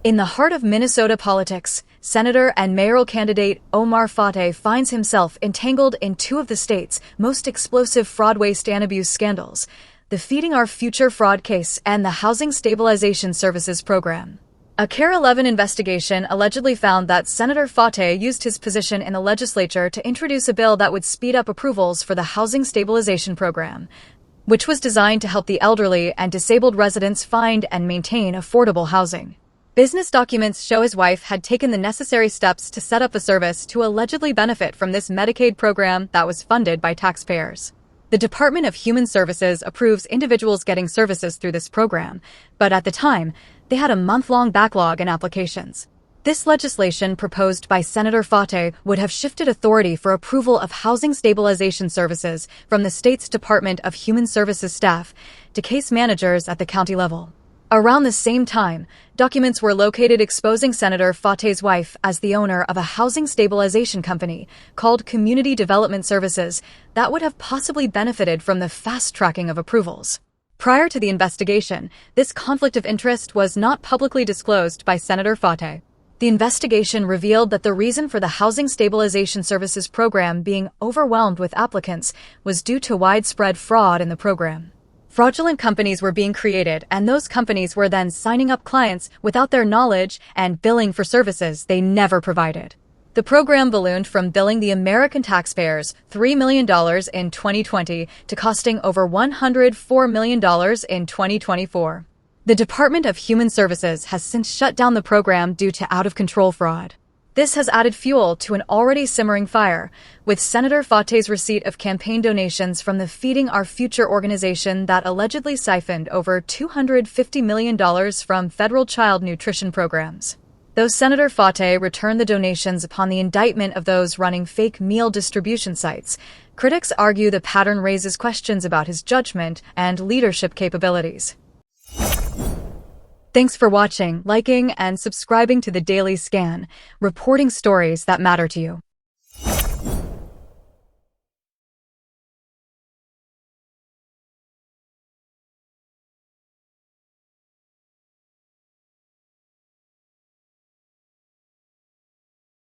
In the heart of Minnesota politics, Senator and mayoral candidate Omar Fateh finds himself entangled in two of the state's most explosive fraud, waste, and abuse scandals: the Feeding Our Future fraud case and the Housing Stabilization Services program. A CARE 11 investigation allegedly found that Senator Fateh used his position in the legislature to introduce a bill that would speed up approvals for the Housing Stabilization Program, which was designed to help the elderly and disabled residents find and maintain affordable housing. Business documents show his wife had taken the necessary steps to set up a service to allegedly benefit from this Medicaid program that was funded by taxpayers. The Department of Human Services approves individuals getting services through this program, but at the time, they had a month-long backlog in applications. This legislation proposed by Senator Fateh would have shifted authority for approval of housing stabilization services from the state's Department of Human Services staff to case managers at the county level. Around the same time, documents were located exposing Senator Fateh's wife as the owner of a housing stabilization company called Community Development Services that would have possibly benefited from the fast-tracking of approvals. Prior to the investigation, this conflict of interest was not publicly disclosed by Senator Fateh. The investigation revealed that the reason for the Housing Stabilization Services program being overwhelmed with applicants was due to widespread fraud in the program. Fraudulent companies were being created, and those companies were then signing up clients without their knowledge and billing for services they never provided. The program ballooned from billing the American taxpayers $3 million in 2020 to costing over $104 million in 2024. The Department of Human Services has since shut down the program due to out-of-control fraud. This has added fuel to an already simmering fire, with Senator Fateh's receipt of campaign donations from the Feeding Our Future organization that allegedly siphoned over $250 million from federal child nutrition programs. Though Senator Fateh returned the donations upon the indictment of those running fake meal distribution sites, critics argue the pattern raises questions about his judgment and leadership capabilities. Thanks for watching, liking, and subscribing to the Daily Scan, reporting stories that matter to you.